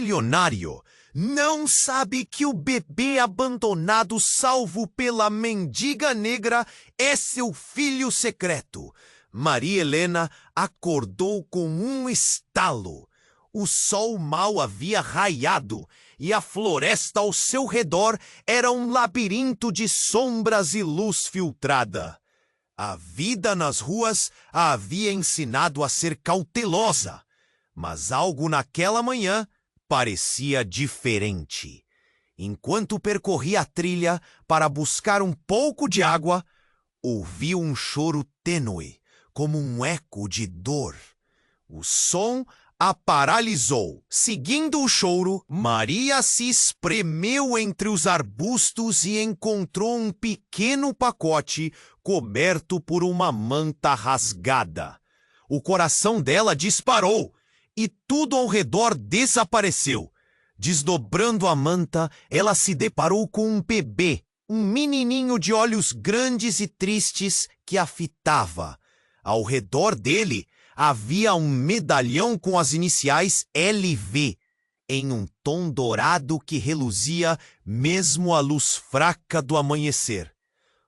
milionário não sabe que o bebê abandonado salvo pela mendiga negra é seu filho secreto. Maria Helena acordou com um estalo. O sol mal havia raiado e a floresta ao seu redor era um labirinto de sombras e luz filtrada. A vida nas ruas a havia ensinado a ser cautelosa, mas algo naquela manhã parecia diferente. Enquanto percorria a trilha para buscar um pouco de água, ouviu um choro tênue, como um eco de dor. O som a paralisou. Seguindo o choro, Maria se espremeu entre os arbustos e encontrou um pequeno pacote coberto por uma manta rasgada. O coração dela disparou e tudo ao redor desapareceu. Desdobrando a manta, ela se deparou com um bebê, um menininho de olhos grandes e tristes que a fitava. Ao redor dele havia um medalhão com as iniciais LV, em um tom dourado que reluzia mesmo à luz fraca do amanhecer.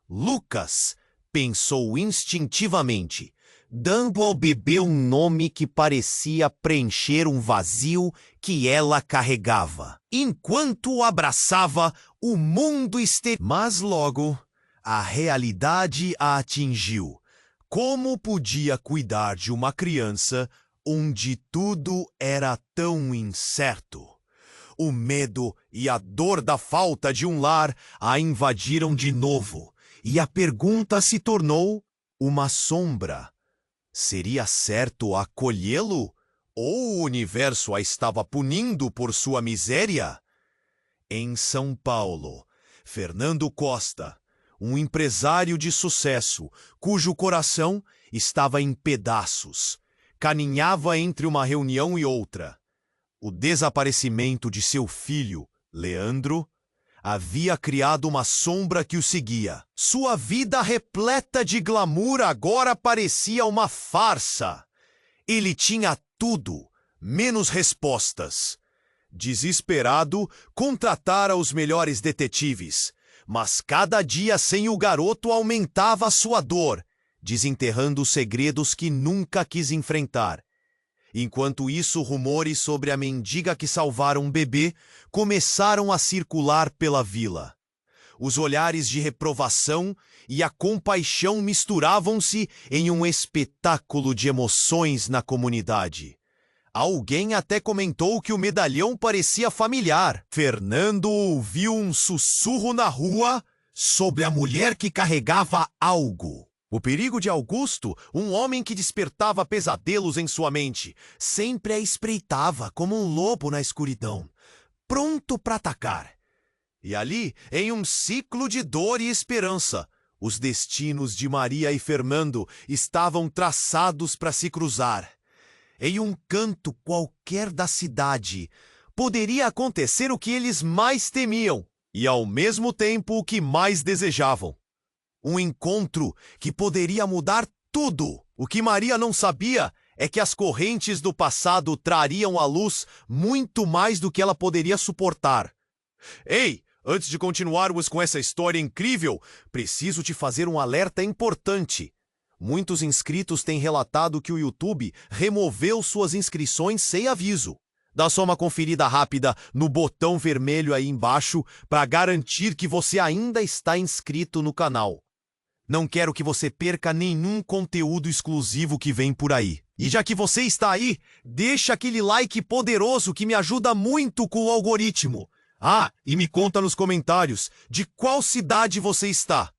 Lucas, pensou instintivamente, dando ao bebê um nome que parecia preencher um vazio que ela carregava. Enquanto o abraçava, o mundo Mas logo, a realidade a atingiu. Como podia cuidar de uma criança onde tudo era tão incerto? O medo e a dor da falta de um lar a invadiram de novo, e a pergunta se tornou uma sombra. Seria certo acolhê-lo? Ou o universo a estava punindo por sua miséria? Em São Paulo, Fernando Costa, um empresário de sucesso, cujo coração estava em pedaços, caminhava entre uma reunião e outra. O desaparecimento de seu filho, Leandro, havia criado uma sombra que o seguia. Sua vida repleta de glamour agora parecia uma farsa. Ele tinha tudo, menos respostas. Desesperado, contratara os melhores detetives, mas cada dia sem o garoto aumentava sua dor, desenterrando os segredos que nunca quis enfrentar. Enquanto isso, rumores sobre a mendiga que salvara um bebê começaram a circular pela vila. Os olhares de reprovação e a compaixão misturavam-se em um espetáculo de emoções na comunidade. Alguém até comentou que o medalhão parecia familiar. Fernando ouviu um sussurro na rua sobre a mulher que carregava algo. O perigo de Augusto, um homem que despertava pesadelos em sua mente, sempre a espreitava como um lobo na escuridão, pronto para atacar. E ali, em um ciclo de dor e esperança, os destinos de Maria e Fernando estavam traçados para se cruzar. Em um canto qualquer da cidade, poderia acontecer o que eles mais temiam e, ao mesmo tempo, o que mais desejavam. Um encontro que poderia mudar tudo. O que Maria não sabia é que as correntes do passado trariam à luz muito mais do que ela poderia suportar. Ei, antes de continuarmos com essa história incrível, preciso te fazer um alerta importante. Muitos inscritos têm relatado que o YouTube removeu suas inscrições sem aviso. Dá só uma conferida rápida no botão vermelho aí embaixo para garantir que você ainda está inscrito no canal. Não quero que você perca nenhum conteúdo exclusivo que vem por aí. E já que você está aí, deixa aquele like poderoso que me ajuda muito com o algoritmo. Ah, e me conta nos comentários de qual cidade você está.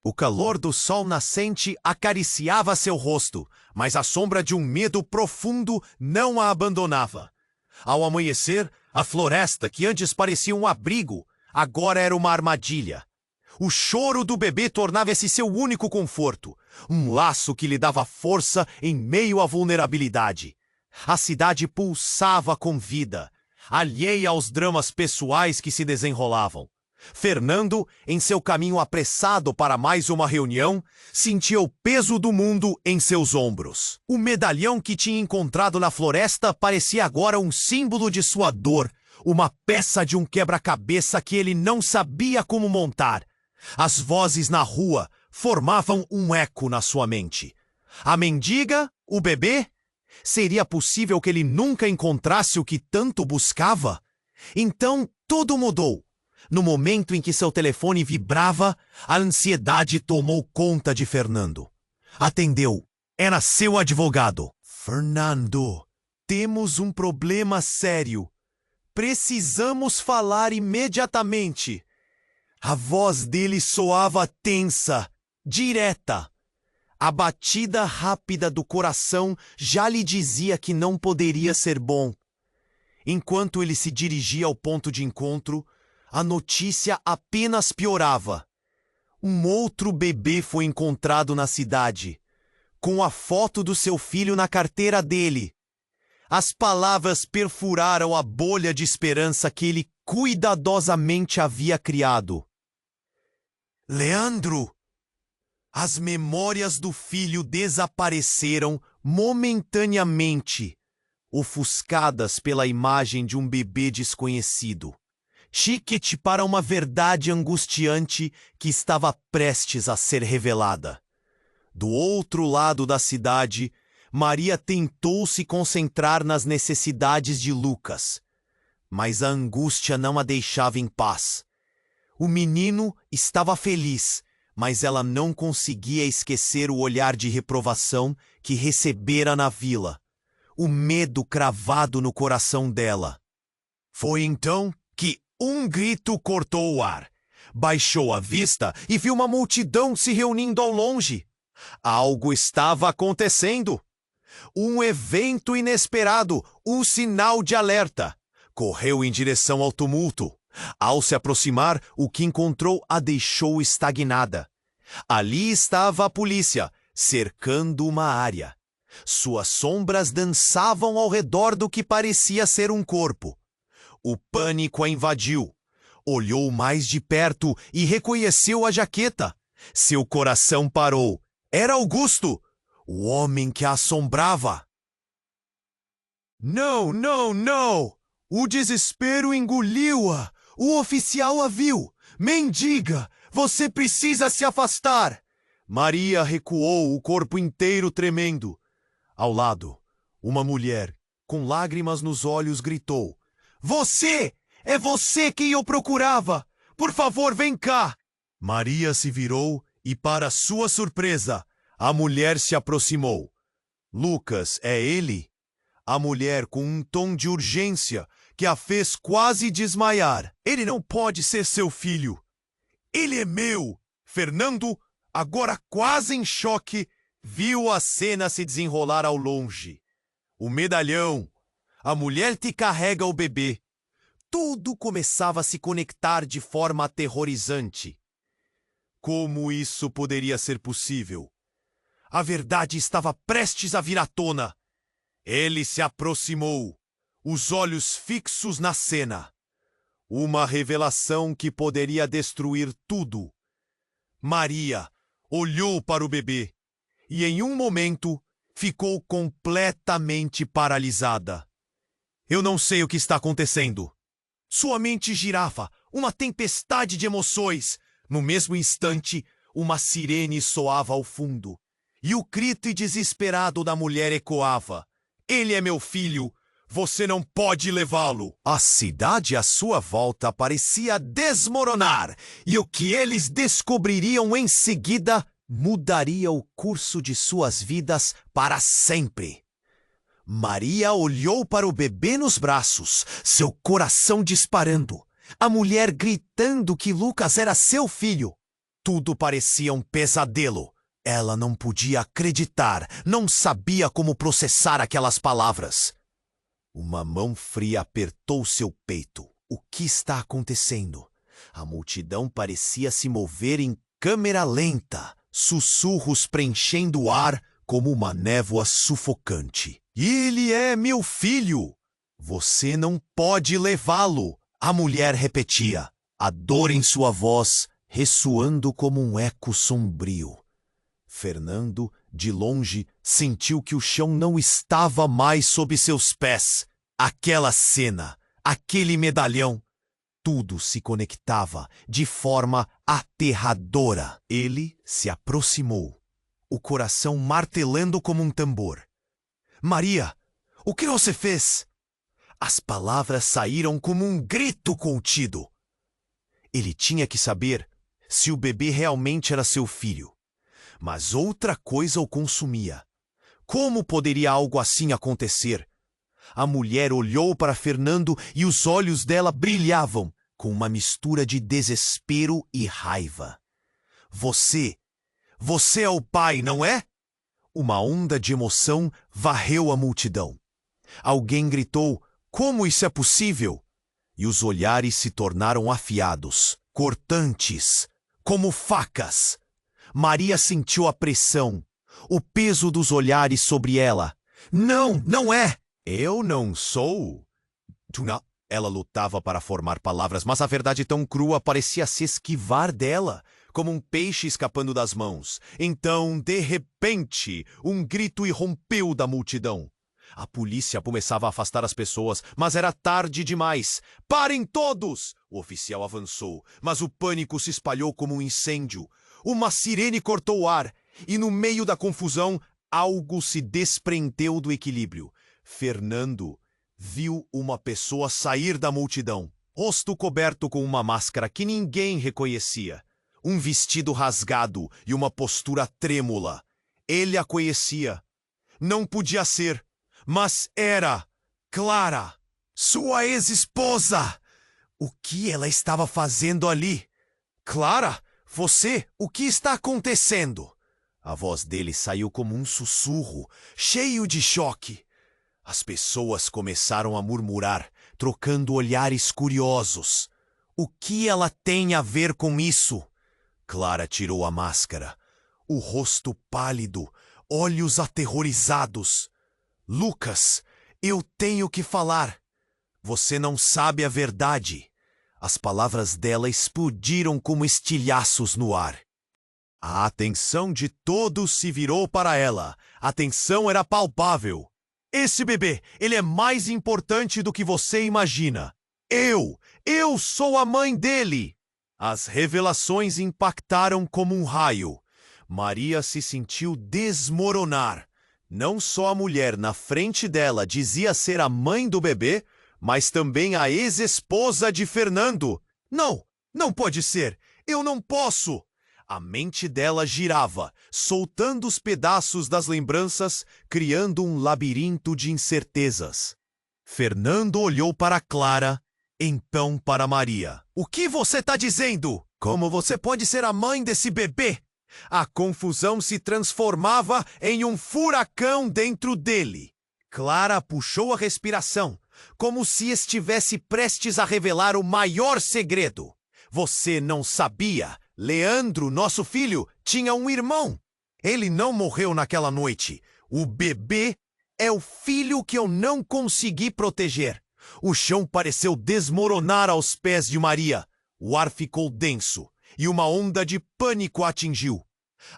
O calor do sol nascente acariciava seu rosto, mas a sombra de um medo profundo não a abandonava. Ao amanhecer, a floresta, que antes parecia um abrigo, agora era uma armadilha. O choro do bebê tornava-se seu único conforto, um laço que lhe dava força em meio à vulnerabilidade. A cidade pulsava com vida, alheia aos dramas pessoais que se desenrolavam. Fernando, em seu caminho apressado para mais uma reunião, sentia o peso do mundo em seus ombros. O medalhão que tinha encontrado na floresta parecia agora um símbolo de sua dor, uma peça de um quebra-cabeça que ele não sabia como montar. As vozes na rua formavam um eco na sua mente. A mendiga? O bebê? Seria possível que ele nunca encontrasse o que tanto buscava? Então tudo mudou. No momento em que seu telefone vibrava, a ansiedade tomou conta de Fernando. Atendeu. Era seu advogado. Fernando, temos um problema sério. Precisamos falar imediatamente. A voz dele soava tensa, direta. A batida rápida do coração já lhe dizia que não poderia ser bom. Enquanto ele se dirigia ao ponto de encontro, a notícia apenas piorava. Um outro bebê foi encontrado na cidade, com a foto do seu filho na carteira dele. As palavras perfuraram a bolha de esperança que ele cuidadosamente havia criado. Leandro! As memórias do filho desapareceram momentaneamente, ofuscadas pela imagem de um bebê desconhecido. Ticket para uma verdade angustiante que estava prestes a ser revelada. Do outro lado da cidade, Maria tentou se concentrar nas necessidades de Lucas, mas a angústia não a deixava em paz. O menino estava feliz, mas ela não conseguia esquecer o olhar de reprovação que recebera na vila, o medo cravado no coração dela. Foi então que um grito cortou o ar. Baixou a vista e viu uma multidão se reunindo ao longe. Algo estava acontecendo. Um evento inesperado, um sinal de alerta. Correu em direção ao tumulto. Ao se aproximar, o que encontrou a deixou estagnada. Ali estava a polícia, cercando uma área. Suas sombras dançavam ao redor do que parecia ser um corpo. O pânico a invadiu. Olhou mais de perto e reconheceu a jaqueta. Seu coração parou. Era Augusto, o homem que a assombrava. Não, não, não! O desespero engoliu-a. O oficial a viu. Mendiga, você precisa se afastar. Maria recuou, o corpo inteiro tremendo. Ao lado, uma mulher, com lágrimas nos olhos, gritou: Você! É você quem eu procurava! Por favor, vem cá! Maria se virou e, para sua surpresa, a mulher se aproximou. Lucas, é ele? A mulher, com um tom de urgência que a fez quase desmaiar. Ele não pode ser seu filho. Ele é meu! Fernando, agora quase em choque, viu a cena se desenrolar ao longe. O medalhão. A mulher te carrega o bebê. Tudo começava a se conectar de forma aterrorizante. Como isso poderia ser possível? A verdade estava prestes a vir à tona. Ele se aproximou, os olhos fixos na cena. Uma revelação que poderia destruir tudo. Maria olhou para o bebê e, em um momento, ficou completamente paralisada. Eu não sei o que está acontecendo. Sua mente girava, uma tempestade de emoções. No mesmo instante, uma sirene soava ao fundo, e o grito desesperado da mulher ecoava. Ele é meu filho. Você não pode levá-lo. A cidade à sua volta parecia desmoronar, e o que eles descobririam em seguida mudaria o curso de suas vidas para sempre. Maria olhou para o bebê nos braços, seu coração disparando. A mulher gritando que Lucas era seu filho. Tudo parecia um pesadelo. Ela não podia acreditar, não sabia como processar aquelas palavras. Uma mão fria apertou seu peito. O que está acontecendo? A multidão parecia se mover em câmera lenta, sussurros preenchendo o ar como uma névoa sufocante. Ele é meu filho! Você não pode levá-lo! A mulher repetia. a dor em sua voz ressoando como um eco sombrio. Fernando, de longe, sentiu que o chão não estava mais sob seus pés. Aquela cena, aquele medalhão, tudo se conectava de forma aterradora. Ele se aproximou, o coração martelando como um tambor. Maria, o que você fez? As palavras saíram como um grito contido. Ele tinha que saber se o bebê realmente era seu filho. Mas outra coisa o consumia. Como poderia algo assim acontecer? A mulher olhou para Fernando e os olhos dela brilhavam com uma mistura de desespero e raiva. Você é o pai, não é? Uma onda de emoção varreu a multidão. Alguém gritou, como isso é possível? E os olhares se tornaram afiados, cortantes, como facas. Maria sentiu a pressão, o peso dos olhares sobre ela. Não, não é! Eu não sou. Ela lutava para formar palavras, mas a verdade tão crua parecia se esquivar dela, como um peixe escapando das mãos. Então, de repente, um grito irrompeu da multidão. A polícia começava a afastar as pessoas, mas era tarde demais. Parem todos! O oficial avançou, mas o pânico se espalhou como um incêndio. Uma sirene cortou o ar, e no meio da confusão, algo se desprendeu do equilíbrio. Fernando viu uma pessoa sair da multidão, rosto coberto com uma máscara que ninguém reconhecia, um vestido rasgado e uma postura trêmula. Ele a conhecia. Não podia ser, mas era Clara, sua ex-esposa. O que ela estava fazendo ali? Clara, você, o que está acontecendo? A voz dele saiu como um sussurro, cheio de choque. As pessoas começaram a murmurar, trocando olhares curiosos. O que ela tem a ver com isso? Clara tirou a máscara, o rosto pálido, olhos aterrorizados. Lucas, eu tenho que falar. Você não sabe a verdade. As palavras dela explodiram como estilhaços no ar. A atenção de todos se virou para ela. A tensão era palpável. Esse bebê, ele é mais importante do que você imagina. Eu sou a mãe dele. As revelações impactaram como um raio. Maria se sentiu desmoronar. Não só a mulher na frente dela dizia ser a mãe do bebê, mas também a ex-esposa de Fernando. Não, não pode ser. Eu não posso. A mente dela girava, soltando os pedaços das lembranças, criando um labirinto de incertezas. Fernando olhou para Clara, então para Maria. O que você está dizendo? Como você pode ser a mãe desse bebê? A confusão se transformava em um furacão dentro dele. Clara puxou a respiração, como se estivesse prestes a revelar o maior segredo. Você não sabia? Leandro, nosso filho, tinha um irmão. Ele não morreu naquela noite. O bebê é o filho que eu não consegui proteger. O chão pareceu desmoronar aos pés de Maria. O ar ficou denso e uma onda de pânico a atingiu.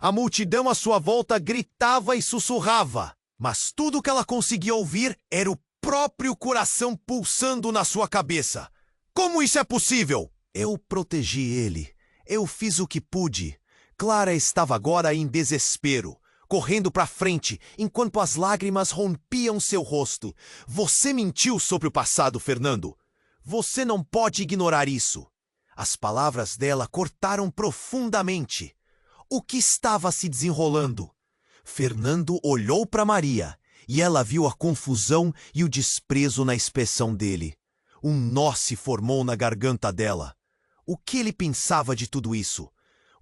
A multidão à sua volta gritava e sussurrava, mas tudo que ela conseguia ouvir era o próprio coração pulsando na sua cabeça. Como isso é possível? Eu protegi ele. Eu fiz o que pude. Clara estava agora em desespero, correndo para frente, enquanto as lágrimas rompiam seu rosto. Você mentiu sobre o passado, Fernando. Você não pode ignorar isso. As palavras dela cortaram profundamente. O que estava se desenrolando? Fernando olhou para Maria e ela viu a confusão e o desprezo na expressão dele. Um nó se formou na garganta dela. O que ele pensava de tudo isso?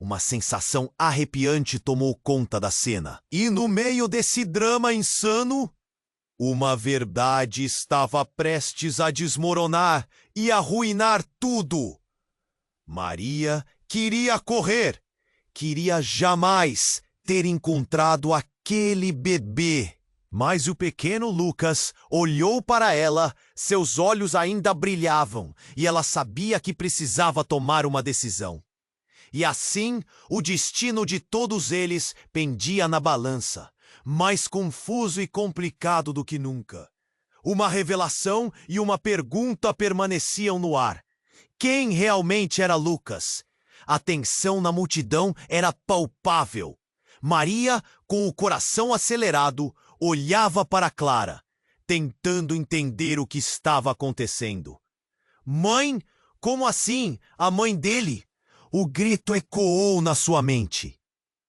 Uma sensação arrepiante tomou conta da cena. E no meio desse drama insano, uma verdade estava prestes a desmoronar e arruinar tudo. Maria queria correr. Queria jamais ter encontrado aquele bebê. Mas o pequeno Lucas olhou para ela, seus olhos ainda brilhavam, e ela sabia que precisava tomar uma decisão. E assim, o destino de todos eles pendia na balança, mais confuso e complicado do que nunca. Uma revelação e uma pergunta permaneciam no ar. Quem realmente era Lucas? A tensão na multidão era palpável. Maria, com o coração acelerado, olhava para Clara, tentando entender o que estava acontecendo. Mãe? Como assim? A mãe dele? O grito ecoou na sua mente.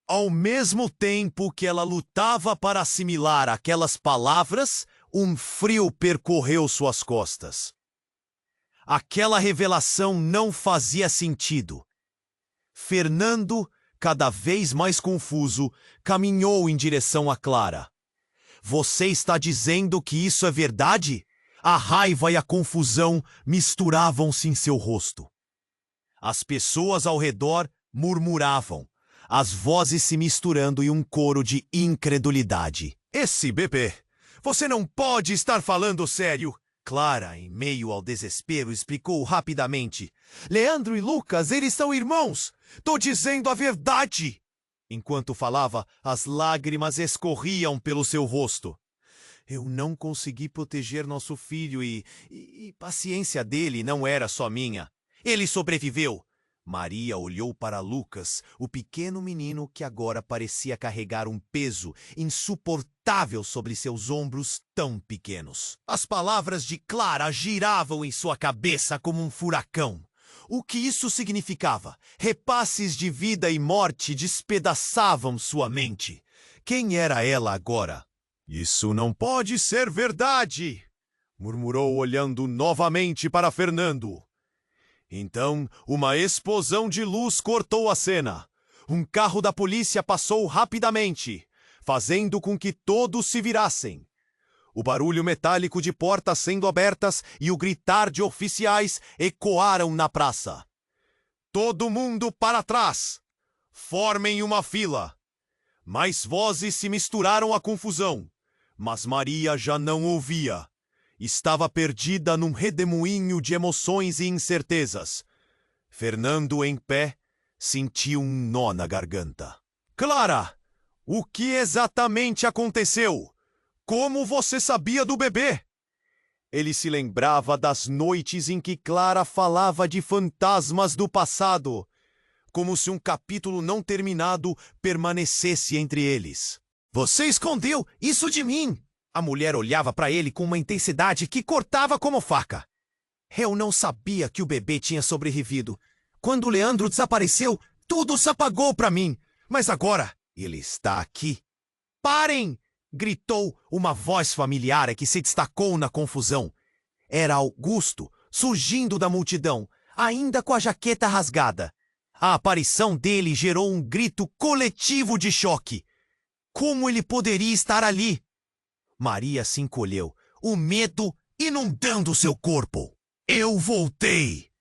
Ao mesmo tempo que ela lutava para assimilar aquelas palavras, um frio percorreu suas costas. Aquela revelação não fazia sentido. Fernando, cada vez mais confuso, caminhou em direção a Clara. Você está dizendo que isso é verdade? A raiva e a confusão misturavam-se em seu rosto. As pessoas ao redor murmuravam, as vozes se misturando em um coro de incredulidade. Esse bebê! Você não pode estar falando sério! Clara, em meio ao desespero, explicou rapidamente. Leandro e Lucas, eles são irmãos! Tô dizendo a verdade! Enquanto falava, as lágrimas escorriam pelo seu rosto. Eu não consegui proteger nosso filho e paciência dele não era só minha. Ele sobreviveu. Maria olhou para Lucas, o pequeno menino que agora parecia carregar um peso insuportável sobre seus ombros tão pequenos. As palavras de Clara giravam em sua cabeça como um furacão. O que isso significava? Repasses de vida e morte despedaçavam sua mente. Quem era ela agora? Isso não pode ser verdade! Murmurou olhando novamente para Fernando. Então, uma explosão de luz cortou a cena. Um carro da polícia passou rapidamente, fazendo com que todos se virassem. O barulho metálico de portas sendo abertas e o gritar de oficiais ecoaram na praça. Todo mundo para trás! Formem uma fila! Mais vozes se misturaram à confusão, mas Maria já não ouvia. Estava perdida num redemoinho de emoções e incertezas. Fernando, em pé, sentiu um nó na garganta. Clara! O que exatamente aconteceu? Como você sabia do bebê? Ele se lembrava das noites em que Clara falava de fantasmas do passado, como se um capítulo não terminado permanecesse entre eles. Você escondeu isso de mim! A mulher olhava para ele com uma intensidade que cortava como faca. Eu não sabia que o bebê tinha sobrevivido. Quando Leandro desapareceu, tudo se apagou para mim. Mas agora, ele está aqui. Parem! Gritou uma voz familiar que se destacou na confusão. Era Augusto, surgindo da multidão, ainda com a jaqueta rasgada. A aparição dele gerou um grito coletivo de choque. Como ele poderia estar ali? Maria se encolheu, o medo inundando seu corpo. Eu voltei,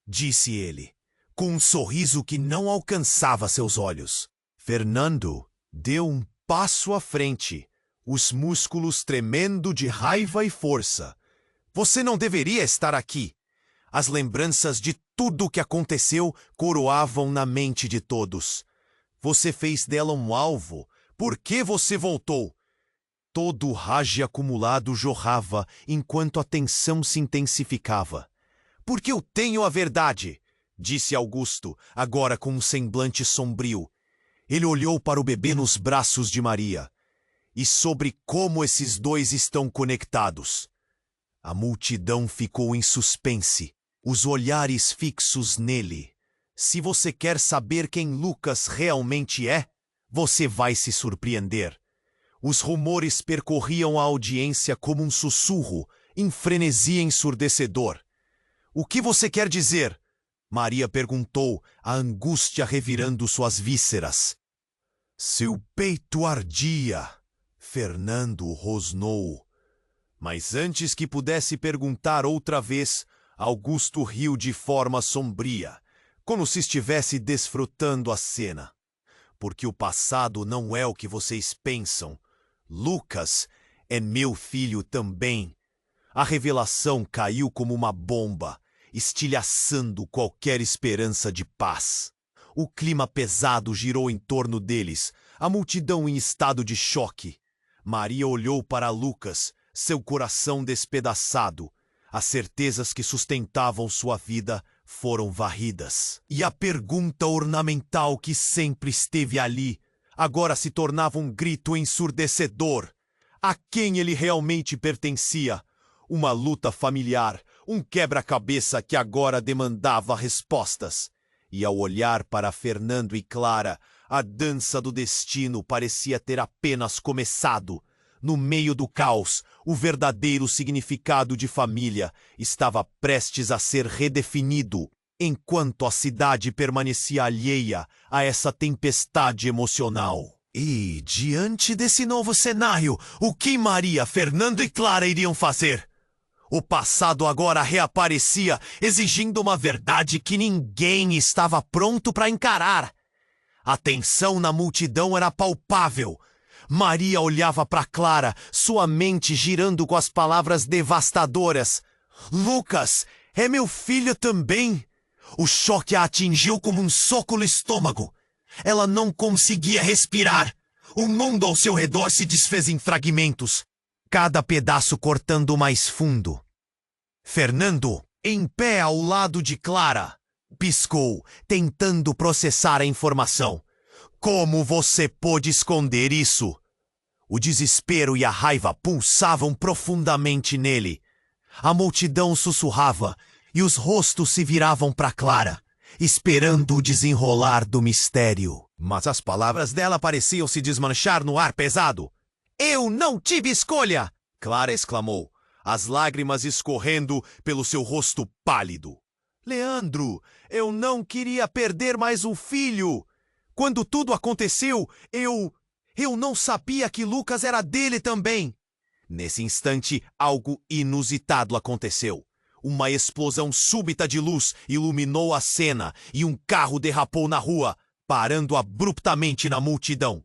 disse ele, com um sorriso que não alcançava seus olhos. Fernando deu um passo à frente, os músculos tremendo de raiva e força. Você não deveria estar aqui. As lembranças de tudo o que aconteceu coroavam na mente de todos. Você fez dela um alvo. Por que você voltou? Todo o rage acumulado jorrava enquanto a tensão se intensificava. Porque eu tenho a verdade, disse Augusto, agora com um semblante sombrio. Ele olhou para o bebê nos braços de Maria. E sobre como esses dois estão conectados. A multidão ficou em suspense, os olhares fixos nele. Se você quer saber quem Lucas realmente é, você vai se surpreender. Os rumores percorriam a audiência como um sussurro, em frenesi ensurdecedor. O que você quer dizer? Maria perguntou, a angústia revirando suas vísceras. Seu peito ardia. Fernando rosnou. Mas antes que pudesse perguntar outra vez, Augusto riu de forma sombria, como se estivesse desfrutando a cena. Porque o passado não é o que vocês pensam. Lucas é meu filho também. A revelação caiu como uma bomba, estilhaçando qualquer esperança de paz. O clima pesado girou em torno deles, a multidão em estado de choque. Maria olhou para Lucas, seu coração despedaçado. As certezas que sustentavam sua vida foram varridas. E a pergunta ornamental que sempre esteve ali, agora se tornava um grito ensurdecedor. A quem ele realmente pertencia? Uma luta familiar, um quebra-cabeça que agora demandava respostas. E ao olhar para Fernando e Clara, a dança do destino parecia ter apenas começado. No meio do caos, o verdadeiro significado de família estava prestes a ser redefinido, enquanto a cidade permanecia alheia a essa tempestade emocional. E, diante desse novo cenário, o que Maria, Fernando e Clara iriam fazer? O passado agora reaparecia, exigindo uma verdade que ninguém estava pronto para encarar. A tensão na multidão era palpável. Maria olhava para Clara, sua mente girando com as palavras devastadoras. Lucas, é meu filho também. O choque a atingiu como um soco no estômago. Ela não conseguia respirar. O mundo ao seu redor se desfez em fragmentos, cada pedaço cortando mais fundo. Fernando, em pé ao lado de Clara, piscou, tentando processar a informação. Como você pôde esconder isso? O desespero e a raiva pulsavam profundamente nele. A multidão sussurrava e os rostos se viravam para Clara, esperando o desenrolar do mistério. Mas as palavras dela pareciam se desmanchar no ar pesado. Eu não tive escolha! Clara exclamou, as lágrimas escorrendo pelo seu rosto pálido. Leandro, eu não queria perder mais um filho. Quando tudo aconteceu, eu não sabia que Lucas era dele também. Nesse instante, algo inusitado aconteceu. Uma explosão súbita de luz iluminou a cena e um carro derrapou na rua, parando abruptamente na multidão.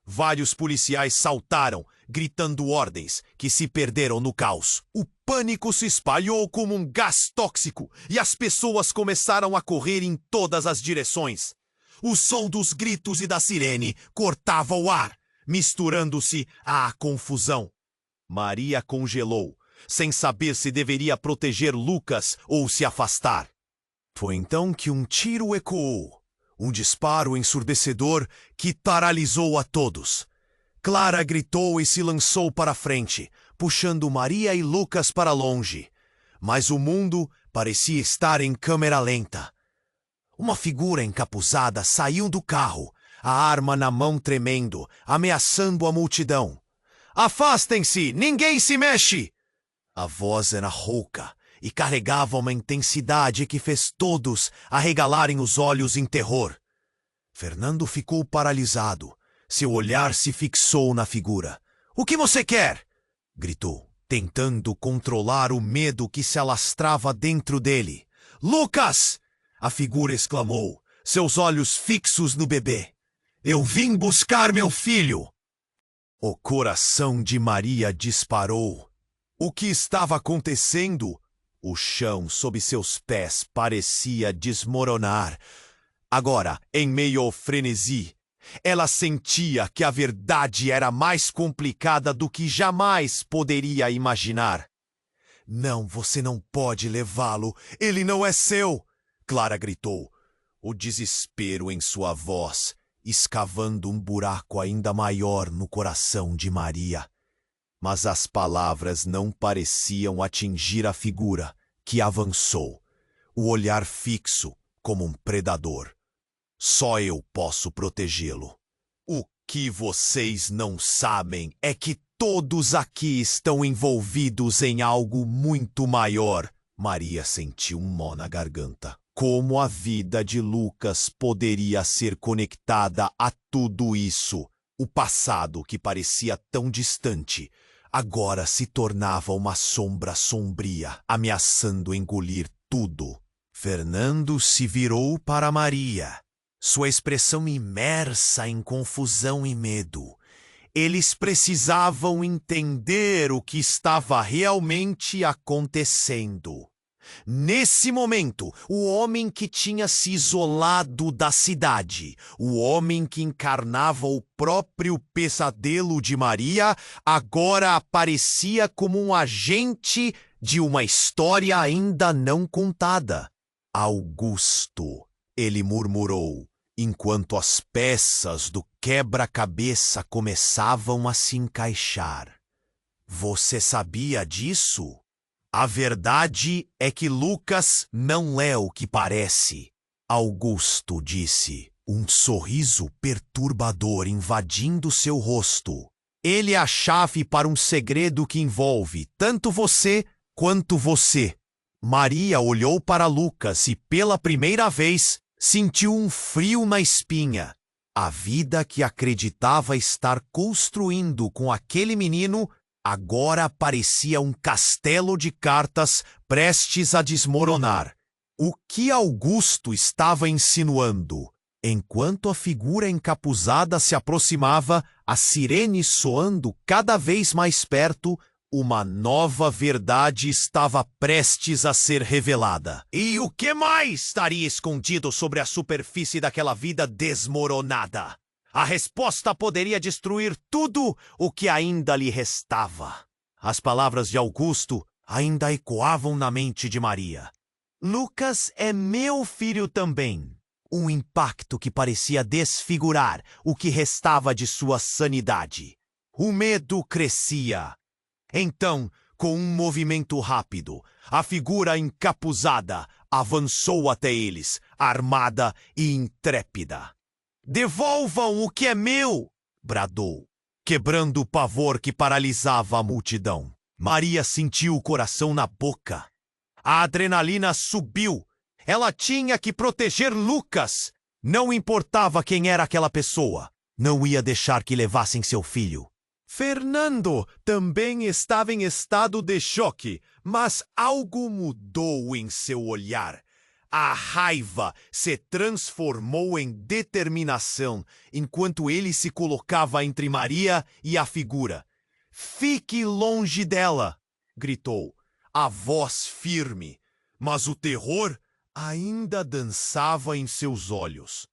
Vários policiais saltaram, gritando ordens, que se perderam no caos. O pânico se espalhou como um gás tóxico e as pessoas começaram a correr em todas as direções. O som dos gritos e da sirene cortava o ar, misturando-se à confusão. Maria congelou, sem saber se deveria proteger Lucas ou se afastar. Foi então que um tiro ecoou. Um disparo ensurdecedor que paralisou a todos. Clara gritou e se lançou para a frente, puxando Maria e Lucas para longe. Mas o mundo parecia estar em câmera lenta. Uma figura encapuzada saiu do carro, a arma na mão tremendo, ameaçando a multidão. Afastem-se! Ninguém se mexe! A voz era rouca e carregava uma intensidade que fez todos arregalarem os olhos em terror. Fernando ficou paralisado. Seu olhar se fixou na figura. "O que você quer?" gritou, tentando controlar o medo que se alastrava dentro dele. "Lucas!" a figura exclamou, seus olhos fixos no bebê. "Eu vim buscar meu filho!" O coração de Maria disparou. O que estava acontecendo? O chão sob seus pés parecia desmoronar. Agora, em meio ao frenesi, ela sentia que a verdade era mais complicada do que jamais poderia imaginar. "Não, você não pode levá-lo. Ele não é seu!" Clara gritou, o desespero em sua voz, escavando um buraco ainda maior no coração de Maria. Mas as palavras não pareciam atingir a figura, que avançou, o olhar fixo como um predador. "Só eu posso protegê-lo. O que vocês não sabem é que todos aqui estão envolvidos em algo muito maior." Maria sentiu um nó na garganta. Como a vida de Lucas poderia ser conectada a tudo isso? O passado, que parecia tão distante, agora se tornava uma sombra sombria, ameaçando engolir tudo. Fernando se virou para Maria, sua expressão imersa em confusão e medo. Eles precisavam entender o que estava realmente acontecendo. Nesse momento, o homem que tinha se isolado da cidade, o homem que encarnava o próprio pesadelo de Maria, agora aparecia como um agente de uma história ainda não contada. Augusto, ele murmurou, enquanto as peças do quebra-cabeça começavam a se encaixar. Você sabia disso? A verdade é que Lucas não é o que parece. Augusto disse, um sorriso perturbador invadindo seu rosto. Ele é a chave para um segredo que envolve tanto você quanto você. Maria olhou para Lucas e, pela primeira vez, sentiu um frio na espinha. A vida que acreditava estar construindo com aquele menino agora parecia um castelo de cartas prestes a desmoronar. O que Augusto estava insinuando? Enquanto a figura encapuzada se aproximava, a sirene soando cada vez mais perto, uma nova verdade estava prestes a ser revelada. E o que mais estaria escondido sobre a superfície daquela vida desmoronada? A resposta poderia destruir tudo o que ainda lhe restava. As palavras de Augusto ainda ecoavam na mente de Maria. Lucas é meu filho também. Um impacto que parecia desfigurar o que restava de sua sanidade. O medo crescia. Então, com um movimento rápido, a figura encapuzada avançou até eles, armada e intrépida. "Devolvam o que é meu!" bradou, quebrando o pavor que paralisava a multidão. Maria sentiu o coração na boca. A adrenalina subiu. Ela tinha que proteger Lucas. Não importava quem era aquela pessoa. Não ia deixar que levassem seu filho. Fernando também estava em estado de choque, mas algo mudou em seu olhar. A raiva se transformou em determinação enquanto ele se colocava entre Maria e a figura. "Fique longe dela!" gritou, a voz firme, mas o terror ainda dançava em seus olhos.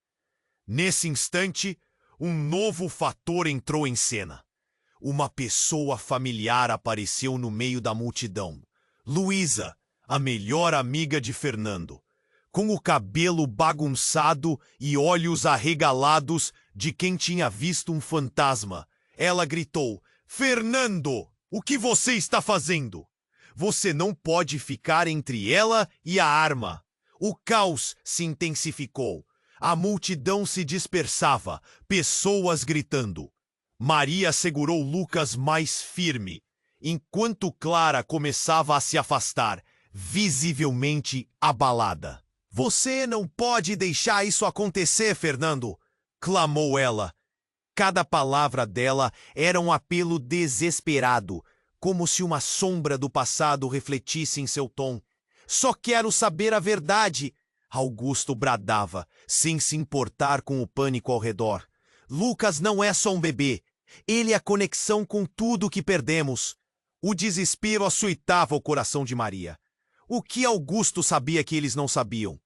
Nesse instante, um novo fator entrou em cena. Uma pessoa familiar apareceu no meio da multidão. Luísa, a melhor amiga de Fernando. Com o cabelo bagunçado e olhos arregalados de quem tinha visto um fantasma. Ela gritou, "Fernando, o que você está fazendo? Você não pode ficar entre ela e a arma." O caos se intensificou. A multidão se dispersava, pessoas gritando. Maria segurou Lucas mais firme, enquanto Clara começava a se afastar, visivelmente abalada. "Você não pode deixar isso acontecer, Fernando!" clamou ela. Cada palavra dela era um apelo desesperado, como se uma sombra do passado refletisse em seu tom. "Só quero saber a verdade!" Augusto bradava, sem se importar com o pânico ao redor. "Lucas não é só um bebê. Ele é a conexão com tudo que perdemos." O desespero açoitava o coração de Maria. O que Augusto sabia que eles não sabiam?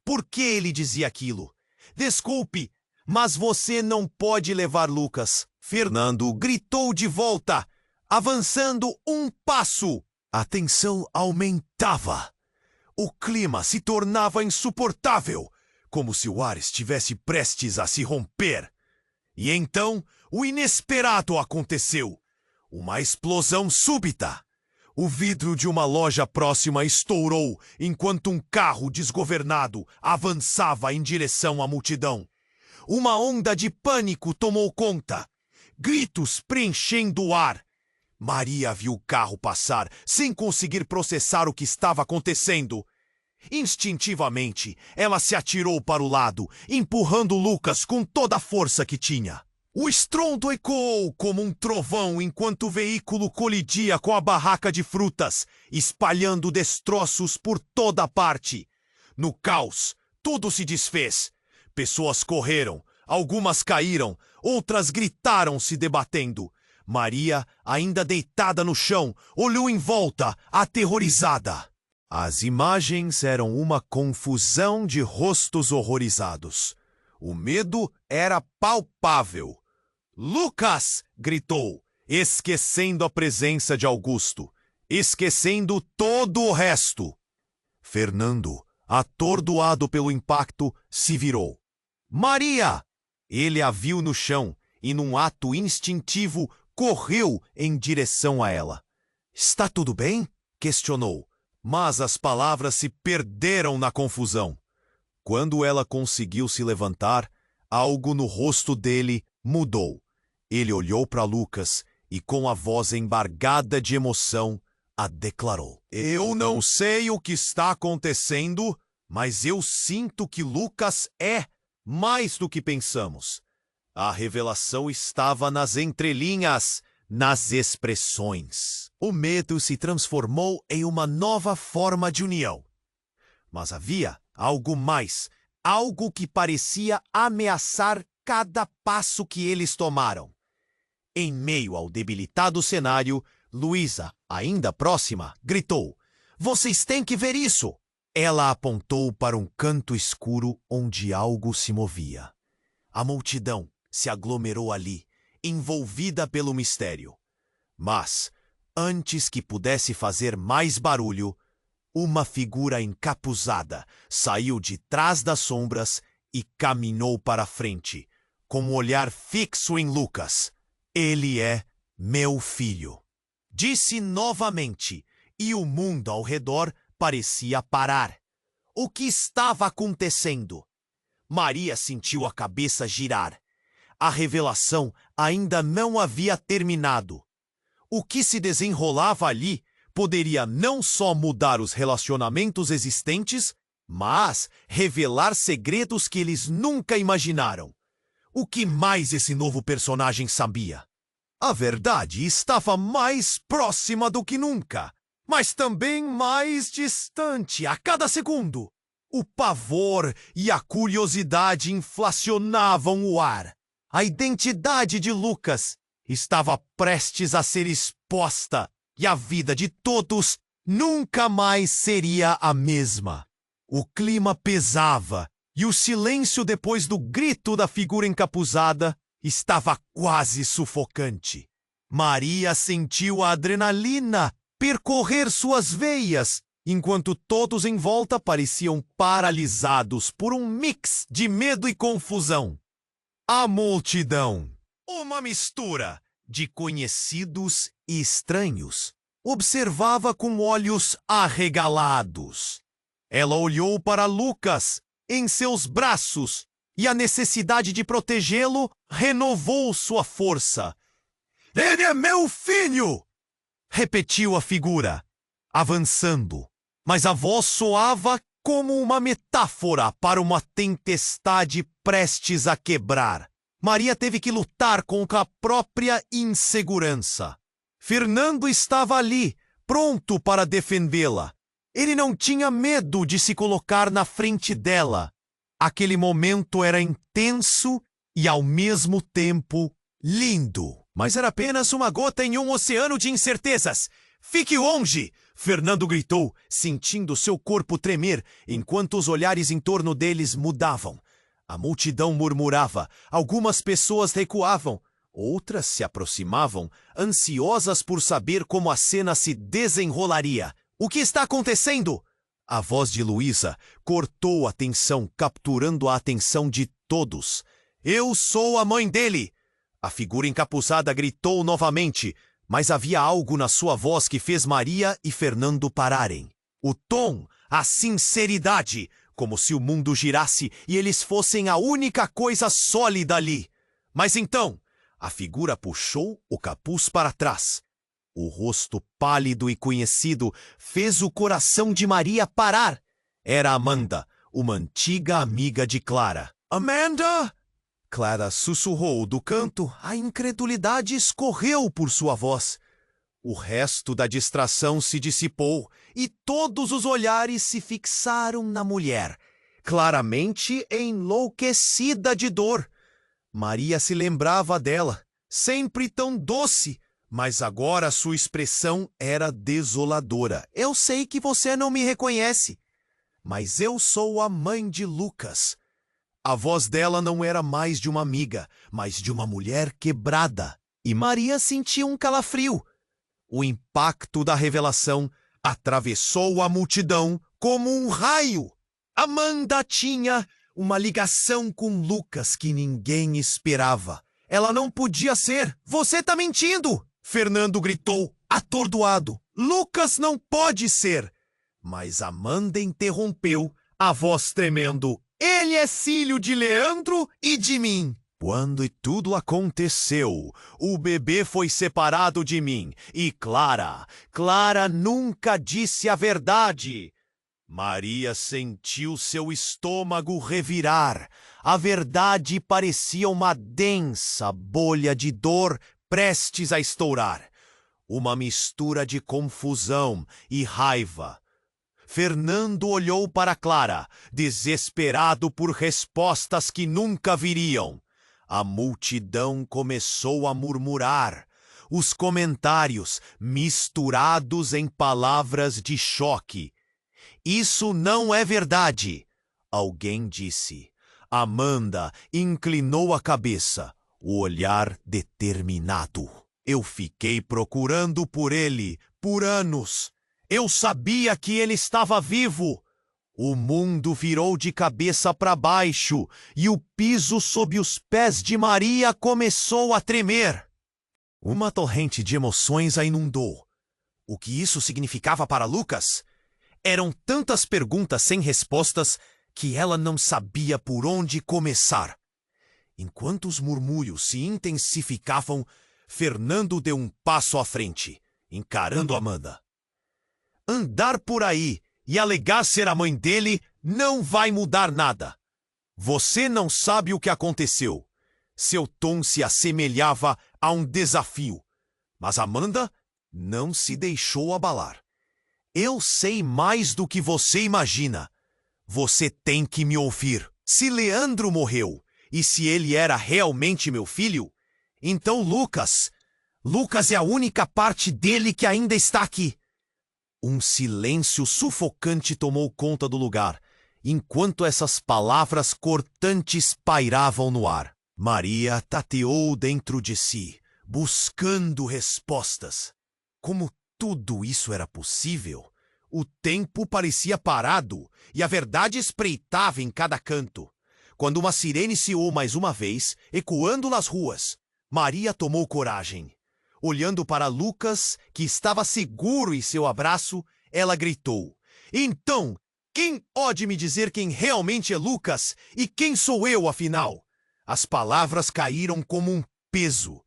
Por que ele dizia aquilo? "Desculpe, mas você não pode levar Lucas." Fernando gritou de volta, avançando um passo. A tensão aumentava. O clima se tornava insuportável, como se o ar estivesse prestes a se romper. E então, o inesperado aconteceu. Uma explosão súbita. O vidro de uma loja próxima estourou enquanto um carro desgovernado avançava em direção à multidão. Uma onda de pânico tomou conta. Gritos preenchendo o ar. Maria viu o carro passar sem conseguir processar o que estava acontecendo. Instintivamente, ela se atirou para o lado, empurrando Lucas com toda a força que tinha. O estrondo ecoou como um trovão enquanto o veículo colidia com a barraca de frutas, espalhando destroços por toda parte. No caos, tudo se desfez. Pessoas correram, algumas caíram, outras gritaram se debatendo. Maria, ainda deitada no chão, olhou em volta, aterrorizada. As imagens eram uma confusão de rostos horrorizados. O medo era palpável. "Lucas!" gritou, esquecendo a presença de Augusto, esquecendo todo o resto. Fernando, atordoado pelo impacto, se virou. "Maria!" Ele a viu no chão e, num ato instintivo, correu em direção a ela. "Está tudo bem?" questionou, mas as palavras se perderam na confusão. Quando ela conseguiu se levantar, algo no rosto dele mudou. Ele olhou para Lucas e, com a voz embargada de emoção, a declarou: "Eu não sei o que está acontecendo, mas eu sinto que Lucas é mais do que pensamos." A revelação estava nas entrelinhas, nas expressões. O medo se transformou em uma nova forma de união. Mas havia algo mais, algo que parecia ameaçar cada passo que eles tomaram. Em meio ao debilitado cenário, Luísa, ainda próxima, gritou: "Vocês têm que ver isso!" Ela apontou para um canto escuro onde algo se movia. A multidão se aglomerou ali, envolvida pelo mistério. Mas, antes que pudesse fazer mais barulho, uma figura encapuzada saiu de trás das sombras e caminhou para a frente, com um olhar fixo em Lucas. "Ele é meu filho", disse novamente, e o mundo ao redor parecia parar. O que estava acontecendo? Maria sentiu a cabeça girar. A revelação ainda não havia terminado. O que se desenrolava ali poderia não só mudar os relacionamentos existentes, mas revelar segredos que eles nunca imaginaram. O que mais esse novo personagem sabia? A verdade estava mais próxima do que nunca, mas também mais distante a cada segundo. O pavor e a curiosidade inflacionavam o ar. A identidade de Lucas estava prestes a ser exposta e a vida de todos nunca mais seria a mesma. O clima pesava e o silêncio depois do grito da figura encapuzada estava quase sufocante. Maria sentiu a adrenalina percorrer suas veias, enquanto todos em volta pareciam paralisados por um mix de medo e confusão. A multidão, uma mistura de conhecidos e estranhos, observava com olhos arregalados. Ela olhou para Lucas em seus braços e a necessidade de protegê-lo renovou sua força. "Ele é meu filho!" repetiu a figura, avançando, mas a voz soava como uma metáfora para uma tempestade prestes a quebrar. Maria teve que lutar contra a própria insegurança. Fernando estava ali, pronto para defendê-la. Ele não tinha medo de se colocar na frente dela. Aquele momento era intenso e, ao mesmo tempo, lindo. Mas era apenas uma gota em um oceano de incertezas. "Fique longe!" Fernando gritou, sentindo seu corpo tremer, enquanto os olhares em torno deles mudavam. A multidão murmurava, algumas pessoas recuavam, outras se aproximavam, ansiosas por saber como a cena se desenrolaria. "O que está acontecendo?" A voz de Luísa cortou a tensão, capturando a atenção de todos. "Eu sou a mãe dele!" A figura encapuzada gritou novamente, mas havia algo na sua voz que fez Maria e Fernando pararem. O tom, a sinceridade, como se o mundo girasse e eles fossem a única coisa sólida ali. Mas então, a figura puxou o capuz para trás. O rosto pálido e conhecido fez o coração de Maria parar. Era Amanda, uma antiga amiga de Clara. "Amanda!" Clara sussurrou do canto, a incredulidade escorreu por sua voz. O resto da distração se dissipou e todos os olhares se fixaram na mulher, claramente enlouquecida de dor. Maria se lembrava dela, sempre tão doce, mas agora sua expressão era desoladora. Eu sei que você não me reconhece, mas eu sou a mãe de Lucas. A voz dela não era mais de uma amiga, mas de uma mulher quebrada. E Maria sentia um calafrio. O impacto da revelação atravessou a multidão como um raio. Amanda tinha uma ligação com Lucas que ninguém esperava. Ela não podia ser. Você tá mentindo! Fernando gritou, atordoado. Lucas não pode ser. Mas Amanda interrompeu, a voz tremendo. Ele é filho de Leandro e de mim. Quando tudo aconteceu, o bebê foi separado de mim. E Clara nunca disse a verdade. Maria sentiu seu estômago revirar. A verdade parecia uma densa bolha de dor prestes a estourar. Uma mistura de confusão e raiva. Fernando olhou para Clara, desesperado por respostas que nunca viriam. A multidão começou a murmurar. Os comentários misturados em palavras de choque. Isso não é verdade, alguém disse. Amanda inclinou a cabeça, o olhar determinado. Eu fiquei procurando por ele por anos. Eu sabia que ele estava vivo. O mundo virou de cabeça para baixo e o piso sob os pés de Maria começou a tremer. Uma torrente de emoções a inundou. O que isso significava para Lucas? Eram tantas perguntas sem respostas que ela não sabia por onde começar. Enquanto os murmúrios se intensificavam, Fernando deu um passo à frente, encarando Amanda. Andar por aí e alegar ser a mãe dele não vai mudar nada. Você não sabe o que aconteceu. Seu tom se assemelhava a um desafio. Mas Amanda não se deixou abalar. Eu sei mais do que você imagina. Você tem que me ouvir. Se Leandro morreu, e se ele era realmente meu filho, então Lucas é a única parte dele que ainda está aqui. Um silêncio sufocante tomou conta do lugar, enquanto essas palavras cortantes pairavam no ar. Maria tateou dentro de si, buscando respostas. Como tudo isso era possível? O tempo parecia parado e a verdade espreitava em cada canto. Quando uma sirene soou mais uma vez, ecoando nas ruas, Maria tomou coragem. Olhando para Lucas, que estava seguro em seu abraço, ela gritou: Então, quem pode me dizer quem realmente é Lucas e quem sou eu, afinal? As palavras caíram como um peso.